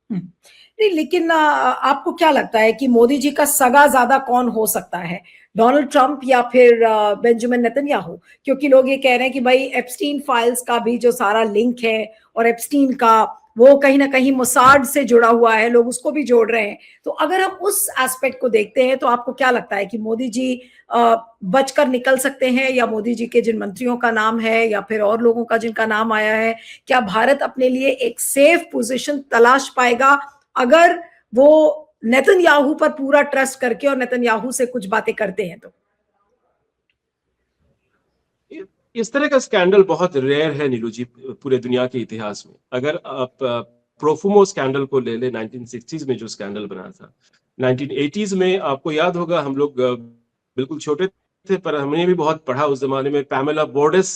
Speaker 1: नहीं, लेकिन आपको क्या लगता है कि मोदी जी का सगा ज्यादा कौन हो सकता है, डोनाल्ड ट्रंप या फिर बेंजामिन नेतन्याहू? क्योंकि लोग ये कह रहे हैं कि भाई एप्स्टीन फाइल्स का भी जो सारा लिंक है और एप्स्टीन का वो कहीं ना कहीं मोसाड से जुड़ा हुआ है, लोग उसको भी जोड़ रहे हैं। तो अगर हम उस एस्पेक्ट को देखते हैं तो आपको क्या लगता है कि मोदी जी बचकर निकल सकते हैं, या मोदी जी के जिन मंत्रियों का नाम है या फिर और लोगों का जिनका नाम आया है, क्या भारत अपने लिए एक सेफ पोजीशन तलाश पाएगा अगर वो नेतन्याहू पर पूरा ट्रस्ट करके और नेतन्याहू से कुछ बातें करते हैं? तो
Speaker 2: इस तरह का स्कैंडल बहुत रेयर है नीलू जी पूरे दुनिया के इतिहास में। अगर आप प्रोफुमो स्कैंडल को ले ले, 1960s में जो स्कैंडल बना था, 1980s में आपको याद होगा हम लोग बिल्कुल छोटे थे पर हमने भी बहुत पढ़ा उस जमाने में, पैमेला बोर्डेस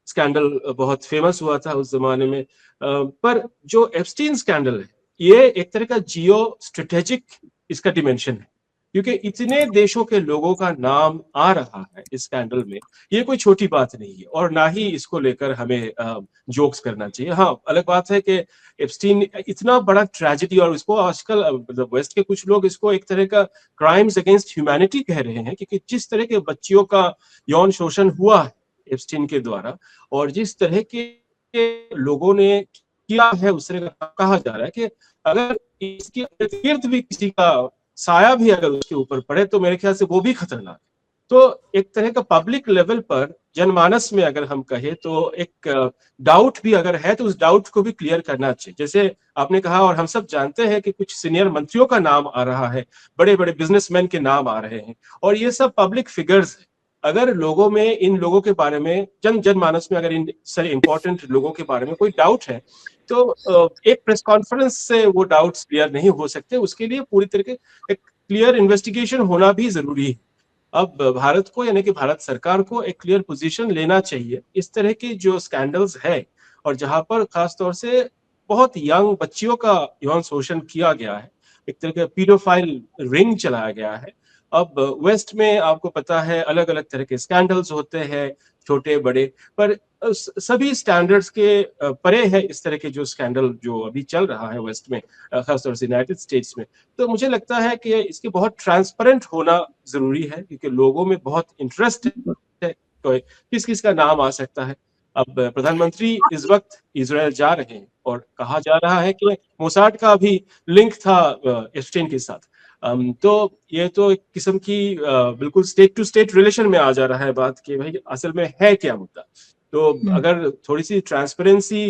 Speaker 2: स्कैंडल बहुत फेमस हुआ था उस जमाने में। पर जो एप्स्टीन स्कैंडल है ये एक तरह का जियो स्ट्रेटेजिक इसका डिमेंशन है, क्योंकि इतने देशों के लोगों का नाम आ रहा है इस स्कैंडल में। ये कोई छोटी बात नहीं है और ना ही इसको लेकर हमें जोक्स करना चाहिए। हाँ, अलग बात है कि एप्स्टीन इतना बड़ा ट्रेजेडी, और इसको आजकल मतलब वेस्ट के कुछ लोग इसको एक तरह का क्राइम्स अगेंस्ट ह्यूमैनिटी कह रहे हैं, क्योंकि जिस तरह के बच्चियों का यौन शोषण हुआ है एप्स्टीन के द्वारा और जिस तरह के लोगों ने किया है, उस तरह का कहा जा रहा है कि अगर इसके इर्द भी किसी का साया भी अगर उसके ऊपर पड़े तो मेरे ख्याल से वो भी खतरनाक है। तो एक तरह का पब्लिक लेवल पर जनमानस में अगर हम कहें तो एक डाउट भी अगर है तो उस डाउट को भी क्लियर करना चाहिए। जैसे आपने कहा और हम सब जानते हैं कि कुछ सीनियर मंत्रियों का नाम आ रहा है, बड़े बड़े बिजनेसमैन के नाम आ रहे हैं और ये सब पब्लिक फिगर्स है। अगर लोगों में इन लोगों के बारे में जनमानस में अगर इन सारे इंपॉर्टेंट लोगों के बारे में कोई डाउट है तो एक प्रेस कॉन्फ्रेंस से वो डाउट्स क्लियर नहीं हो सकते। उसके लिए पूरी तरीके एक क्लियर इन्वेस्टिगेशन होना भी जरूरी है। अब भारत को यानी कि भारत सरकार को एक क्लियर पोजीशन लेना चाहिए इस तरह की जो स्कैंडल्स है और जहां पर खासतौर से बहुत यंग बच्चियों का यौन शोषण किया गया है, एक तरह का पीडोफाइल रिंग चलाया गया है। अब वेस्ट में आपको पता है अलग अलग तरह के स्कैंडल्स होते हैं, छोटे बड़े, पर सभी स्टैंडर्ड्स के परे है इस तरह के जो स्कैंडल जो अभी चल रहा है वेस्ट में, खासतौर से यूनाइटेड स्टेट्स में। तो मुझे लगता है कि इसके बहुत ट्रांसपेरेंट होना जरूरी है क्योंकि लोगों में बहुत इंटरेस्ट है तो किस किस का नाम आ सकता है। अब प्रधानमंत्री इस वक्त इजराइल जा रहे हैं और कहा जा रहा है कि मोसाड का भी लिंक था एप्स्टीन के साथ। तो ये तो एक किस्म की बिल्कुल स्टेट टू स्टेट रिलेशन में आ जा रहा है बात कि भाई असल में है क्या मुद्दा। तो अगर थोड़ी सी ट्रांसपेरेंसी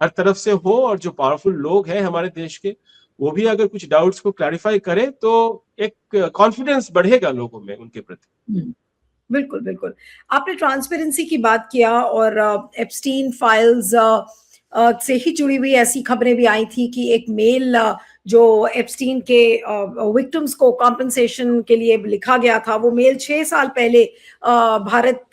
Speaker 2: हर तरफ से हो और जो पावरफुल लोग हैं हमारे देश के वो भी अगर कुछ डाउट्स को क्लैरिफाई करें तो एक कॉन्फिडेंस बढ़ेगा लोगों में उनके प्रति।
Speaker 1: बिल्कुल बिल्कुल। आपने ट्रांसपेरेंसी की बात किया और एप्स्टीन फाइल्स से ही जुड़ी हुई ऐसी खबरें भी आई थी कि एक मेल जो एप्स्टीन के विक्टिम्स को कॉम्पनसेशन के लिए लिखा गया था, वो मेल 6 साल पहले भारत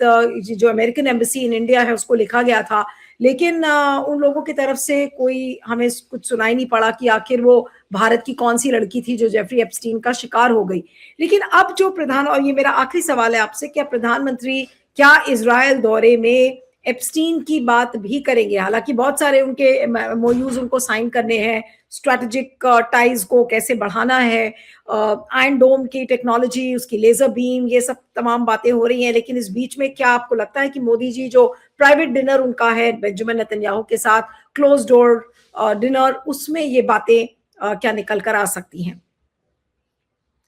Speaker 1: जो अमेरिकन एम्बेसी इन इंडिया है उसको लिखा गया था, लेकिन उन लोगों की तरफ से कोई हमें कुछ सुनाई नहीं पड़ा कि आखिर वो भारत की कौन सी लड़की थी जो जेफरी एप्स्टीन का शिकार हो गई। लेकिन अब जो और ये मेरा आखिरी सवाल है आपसे, क्या प्रधानमंत्री क्या इजराइल दौरे में एप्स्टीन की बात भी करेंगे? हालांकि बहुत सारे उनके एमओयूज उनको साइन करने हैं, स्ट्रेटेजिक टाइज को कैसे बढ़ाना है, आयरन डोम की टेक्नोलॉजी, उसकी लेजर बीम, ये सब तमाम बातें हो रही हैं, लेकिन इस बीच में क्या आपको लगता है कि मोदी जी जो प्राइवेट डिनर उनका है बेंजामिन नेतन्याहू के साथ, क्लोज डोर डिनर, उसमें ये बातें क्या निकल कर आ सकती हैं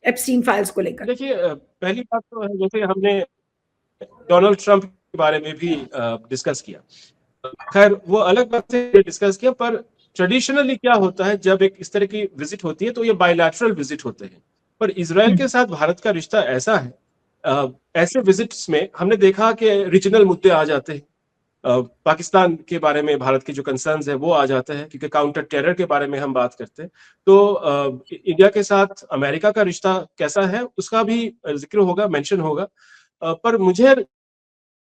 Speaker 1: एप्स्टीन फाइल्स को लेकर?
Speaker 2: देखिए, पहली बात तो है, जैसे हमने डोनाल्ड ट्रंप के बारे में भी डिस्कस किया, खैर वो अलग बात से डिस्कस किया, पर ट्रेडिशनली क्या होता है जब एक इस तरह की विजिट होती है तो ये बायलैटरल विजिट होते हैं, पर इजराइल के साथ भारत का रिश्ता ऐसा है, ऐसे विजिट्स में हमने देखा कि रीजनल मुद्दे आ जाते हैं, पाकिस्तान के बारे में भारत के जो कंसर्न्स है वो आ जाते हैं, क्योंकि काउंटर टेरर के बारे में हम बात करते हैं, तो इंडिया के साथ अमेरिका का रिश्ता कैसा है उसका भी जिक्र होगा, मेंशन होगा, पर मुझे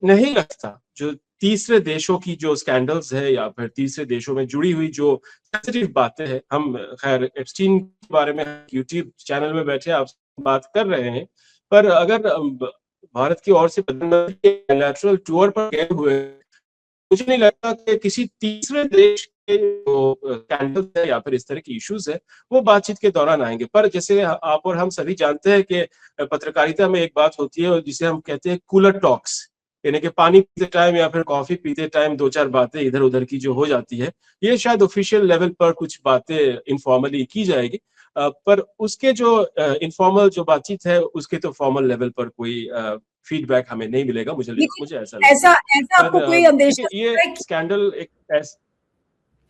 Speaker 2: नहीं लगता जो तीसरे देशों की जो स्कैंडल्स है या फिर तीसरे देशों में जुड़ी हुई जो सेंसिटिव बातें हैं, हम खैर एप्स्टीन के बारे में यूट्यूब चैनल में बैठे आपसे बात कर रहे हैं, पर अगर भारत की ओर से प्रधानमंत्री बायलैटरल टूर पर गए हुए, मुझे नहीं लगता कि किसी तीसरे देश के जो स्कैंडल्स है या फिर इस तरह की इश्यूज है वो बातचीत के दौरान आएंगे। पर जैसे आप और हम सभी जानते हैं कि पत्रकारिता में एक बात होती है जिसे हम कहते हैं कूलर टॉक्स, यानी कि पानी पीते टाइम या फिर कॉफी पीते टाइम दो चार बातें इधर उधर की जो हो जाती है, ये शायद ऑफिशियल लेवल पर कुछ बातें इनफॉर्मली की जाएगी, पर उसके जो इनफॉर्मल जो बातचीत है उसके तो फॉर्मल लेवल पर कोई फीडबैक हमें नहीं मिलेगा, मुझे ऐसा लगता
Speaker 1: ऐसा
Speaker 2: है।
Speaker 1: ऐसा आपको कोई अंदेशा
Speaker 2: ये
Speaker 1: है कि
Speaker 2: स्कैंडल एक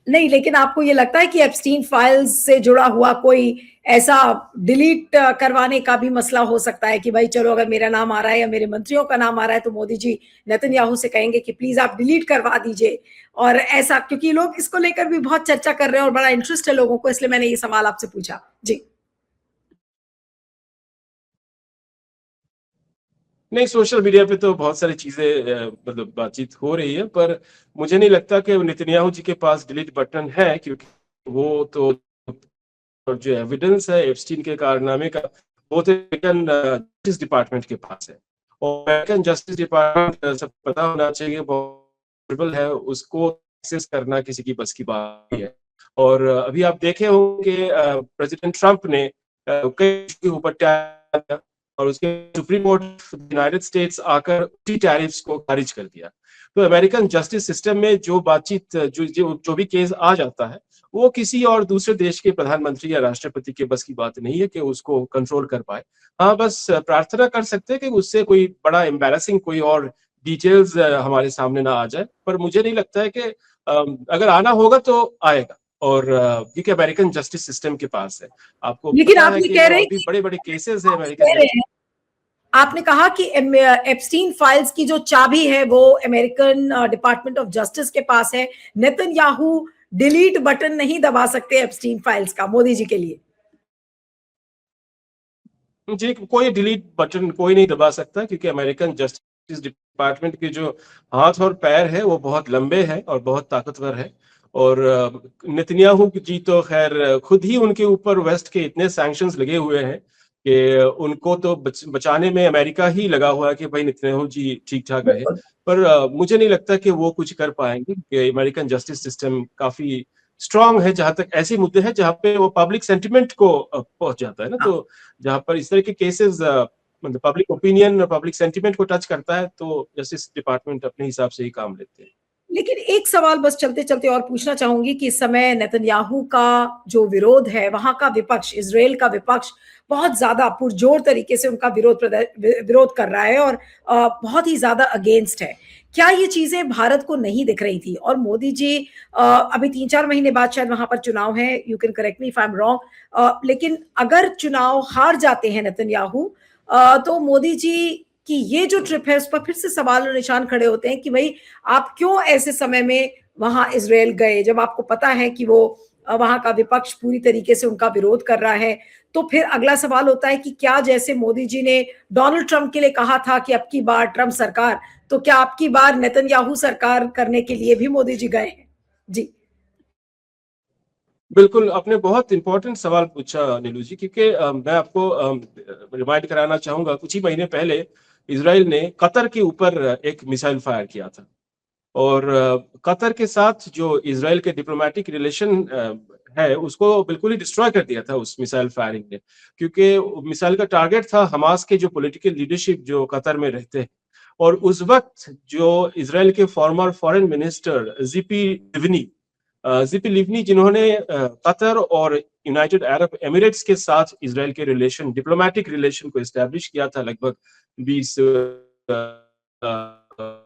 Speaker 1: नहीं, लेकिन आपको ये लगता है कि एप्स्टीन फाइल्स से जुड़ा हुआ कोई ऐसा डिलीट करवाने का भी मसला हो सकता है कि भाई चलो अगर मेरा नाम आ रहा है या मेरे मंत्रियों का नाम आ रहा है तो मोदी जी नेतन्याहू से कहेंगे कि प्लीज आप डिलीट करवा दीजिए, और ऐसा, क्योंकि लोग इसको लेकर भी बहुत चर्चा कर रहे हैं और बड़ा इंटरेस्ट है लोगों को, इसलिए मैंने ये सवाल आपसे पूछा जी।
Speaker 2: नहीं, सोशल मीडिया पे तो बहुत सारी चीजें मतलब बातचीत हो रही है, पर मुझे नहीं लगता कि नेतन्याहू जी के पास डिलीट बटन है, क्योंकि वो तो जो एविडेंस है एप्स्टीन के कारनामे का वो तो अमेरिकन जस्टिस डिपार्टमेंट के पास है, और अमेरिकन जस्टिस डिपार्टमेंट सब पता होना चाहिए पॉसिबल है उसको एक्सेस करना किसी की बस की बात नहीं है। और अभी आप देखे होंगे प्रेसिडेंट ट्रंप ने कई के ऊपर और उसके सुप्रीम कोर्ट यूनाइटेड स्टेट्स आकर उसी टैरिफ्स को खारिज कर दिया। तो अमेरिकन जस्टिस सिस्टम में जो बातचीत जो भी केस आ जाता है वो किसी और दूसरे देश के प्रधानमंत्री या राष्ट्रपति के बस की बात नहीं है कि उसको कंट्रोल कर पाए। हाँ, बस प्रार्थना कर सकते हैं कि उससे कोई बड़ा एम्बैरेसिंग कोई और डिटेल्स हमारे सामने ना आ जाए, पर मुझे नहीं लगता है कि अगर आना होगा तो आएगा, और क्योंकि अमेरिकन जस्टिस सिस्टम के पास है, आपको
Speaker 1: लेकिन
Speaker 2: पता
Speaker 1: आप
Speaker 2: है
Speaker 1: ये
Speaker 2: कि
Speaker 1: कह
Speaker 2: जो
Speaker 1: रहे हैं
Speaker 2: अभी
Speaker 1: कि
Speaker 2: बड़े बड़े केसेस है
Speaker 1: आप ये
Speaker 2: अमेरिकन
Speaker 1: कह रहे हैं, आपने कहा कि एप्स्टीन फाइल्स की जो चाबी है वो अमेरिकन डिपार्टमेंट ऑफ जस्टिस के पास है, नेतन्याहू डिलीट बटन नहीं दबा सकते एप्स्टीन फाइल्स का मोदी जी के लिए?
Speaker 2: जी, कोई डिलीट बटन कोई नहीं दबा सकता, क्योंकि अमेरिकन जस्टिस डिपार्टमेंट के जो हाथ और पैर है वो बहुत लंबे हैं और बहुत ताकतवर है, और नेतन्याहू जी तो खैर खुद ही उनके ऊपर वेस्ट के इतने सैंक्शंस लगे हुए हैं कि उनको तो बचाने में अमेरिका ही लगा हुआ है कि भाई नेतन्याहू जी ठीक ठाक रहे,
Speaker 1: बिल्कुल।
Speaker 2: पर मुझे नहीं लगता कि वो कुछ कर पाएंगे, कि अमेरिकन जस्टिस सिस्टम काफी स्ट्रांग है जहां तक ऐसे मुद्दे हैं जहां पे वो पब्लिक सेंटिमेंट को पहुंच जाता है ना,
Speaker 1: हाँ।
Speaker 2: तो जहां पर इस तरह के केसेस मतलब पब्लिक ओपिनियन और पब्लिक सेंटिमेंट को टच करता है तो जस्टिस डिपार्टमेंट अपने हिसाब से ही काम लेते हैं।
Speaker 1: लेकिन एक सवाल बस चलते चलते और पूछना चाहूंगी कि इस समय नेतन्याहू का जो विरोध है, वहां का विपक्ष, इजराइल का विपक्ष बहुत ज्यादा पुरजोर तरीके से उनका विरोध कर रहा है और बहुत ही ज्यादा अगेंस्ट है। क्या ये चीजें भारत को नहीं दिख रही थी? और मोदी जी अभी 3-4 महीने बाद शायद वहां पर चुनाव है, you can correct me if I am wrong, लेकिन अगर चुनाव हार जाते हैं नेतन्याहू, तो मोदी जी की ये जो ट्रिप है उस पर फिर से सवाल और निशान खड़े होते हैं कि भाई आप क्यों ऐसे समय में वहां इजराइल गए, जब आपको पता है कि वो वहां का विपक्ष पूरी तरीके से उनका विरोध कर रहा है, तो फिर अगला सवाल होता है कि क्या जैसे मोदी जी ने डोनाल्ड ट्रंप के लिए कहा था कि अब की बार ट्रंप सरकार, तो क्या अब की बार नेतन्याहू सरकार करने के लिए भी मोदी जी गए हैं? जी
Speaker 2: बिल्कुल, आपने बहुत इंपॉर्टेंट सवाल पूछा नीलू जी, क्योंकि मैं आपको रिमाइंड कराना चाहूँगा, कुछ ही महीने पहले इज़राइल ने कतर के ऊपर एक मिसाइल फायर किया था और कतर के साथ जो इज़राइल के डिप्लोमैटिक रिलेशन है, उसको बिल्कुल ही डिस्ट्रॉय कर दिया था उस मिसाइल फायरिंग ने, क्योंकि मिसाइल का टारगेट था हमास के जो पॉलिटिकल लीडरशिप जो कतर में रहते हैं। और उस वक़्त जो इज़राइल के फॉर्मर फॉरेन मिनिस्टर ज़िपी लिवनी जिन्होंने कतर और यूनाइटेड अरब एमिरेट्स के साथ इज़राइल के रिलेशन, डिप्लोमैटिक रिलेशन को एस्टैब्लिश किया था लगभग 20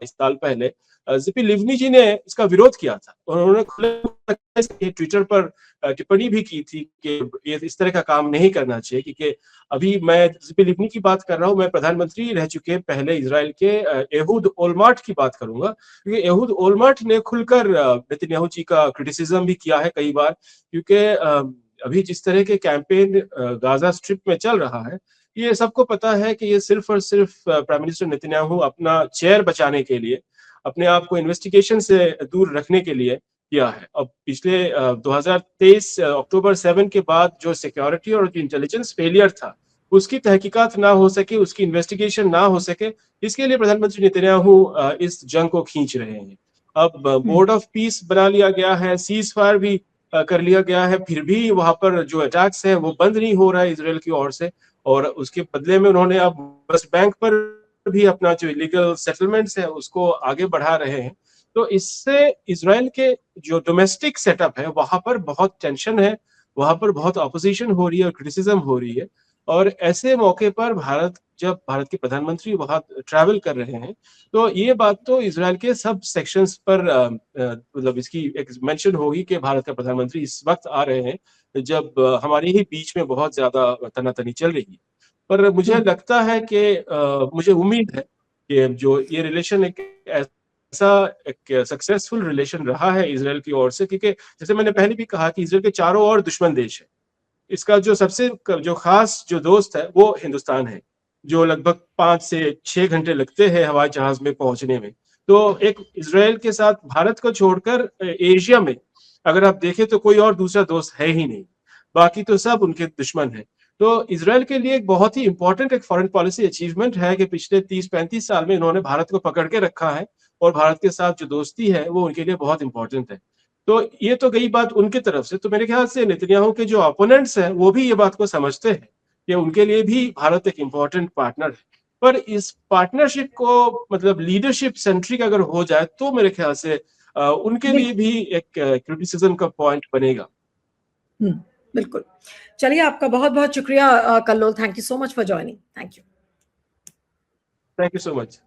Speaker 2: साल पहले। ज़िपी लिवनी जी ने इसका विरोध किया था और उन्होंने खुले ट्विटर पर टिप्पणी भी की थी कि ये इस तरह का काम नहीं करना चाहिए, क्योंकि अभी मैं ज़िपी लिवनी की बात कर रहा हूँ, मैं प्रधानमंत्री रह चुके पहले इज़राइल के एहूद ओलमर्ट की बात करूंगा, क्योंकि एहूद ओलमर्ट ने खुलकर नेतन्याहू जी का क्रिटिसिज्म भी किया है कई बार, क्योंकि अभी जिस तरह के कैंपेन गाजा स्ट्रिप में चल रहा है, ये सबको पता है कि ये सिर्फ और सिर्फ प्राइम मिनिस्टर नेतन्याहू अपना चेयर बचाने के लिए, अपने आप को इन्वेस्टिगेशन से दूर रखने के लिए किया है। अब पिछले 2023 अक्टूबर 7 के बाद जो सिक्योरिटी और इंटेलिजेंस फेलियर था, उसकी तहकीकात ना हो सके, उसकी इन्वेस्टिगेशन ना हो सके, इसके लिए प्रधानमंत्री नेतन्याहू इस जंग को खींच रहे हैं। अब बोर्ड ऑफ पीस बना लिया गया है, सीज फायर भी कर लिया गया है, फिर भी वहां पर जो अटैक्स है वो बंद नहीं हो रहा है इसराइल की ओर से, और उसके बदले में उन्होंने अब वेस्ट बैंक पर भी अपना जो इलीगल सेटलमेंट्स है उसको आगे बढ़ा रहे हैं। तो इससे इसराइल के जो डोमेस्टिक सेटअप है वहां पर बहुत टेंशन है, वहां पर बहुत ऑपोजिशन हो रही है और क्रिटिसिज्म हो रही है। और ऐसे मौके पर जब भारत के प्रधानमंत्री वहां ट्रैवल कर रहे हैं, तो ये बात तो इसराइल के सब सेक्शंस पर मतलब इसकी एक मेंशन होगी कि भारत का प्रधानमंत्री इस वक्त आ रहे हैं जब हमारे ही बीच में बहुत ज्यादा तनातनी चल रही है। पर मुझे लगता है कि मुझे उम्मीद है कि जो ये रिलेशन एक ऐसा एक सक्सेसफुल रिलेशन रहा है इसराइल की ओर से, क्योंकि जैसे मैंने पहले भी कहा कि इसराइल के चारों ओर दुश्मन देश है, इसका जो सबसे जो खास जो दोस्त है वो हिंदुस्तान है, जो लगभग 5 से 6 घंटे लगते हैं हवाई जहाज में पहुंचने में। तो एक इसराइल के साथ भारत को छोड़कर एशिया में अगर आप देखें तो कोई और दूसरा दोस्त है ही नहीं, बाकी तो सब उनके दुश्मन है। तो इसराइल के लिए एक बहुत ही इंपॉर्टेंट एक फॉरेन पॉलिसी अचीवमेंट है कि पिछले 30-35 साल में इन्होंने भारत को पकड़ के रखा है, और भारत के साथ जो दोस्ती है वो उनके लिए बहुत इंपॉर्टेंट है। तो ये तो गई बात उनकी तरफ से, तो मेरे ख्याल से नेतन्याहू के जो अपोनेंट्स हैं वो भी ये बात को समझते हैं कि उनके लिए भी भारत एक इंपॉर्टेंट पार्टनर है। पर इस पार्टनरशिप को मतलब लीडरशिप सेंट्रिक अगर हो जाए तो मेरे ख्याल से उनके लिए भी एक क्रिटिसिज्म का पॉइंट बनेगा।
Speaker 1: बिल्कुल। चलिए, आपका बहुत बहुत शुक्रिया Kallol, thank you so much for joining. Thank you
Speaker 2: thank you so much.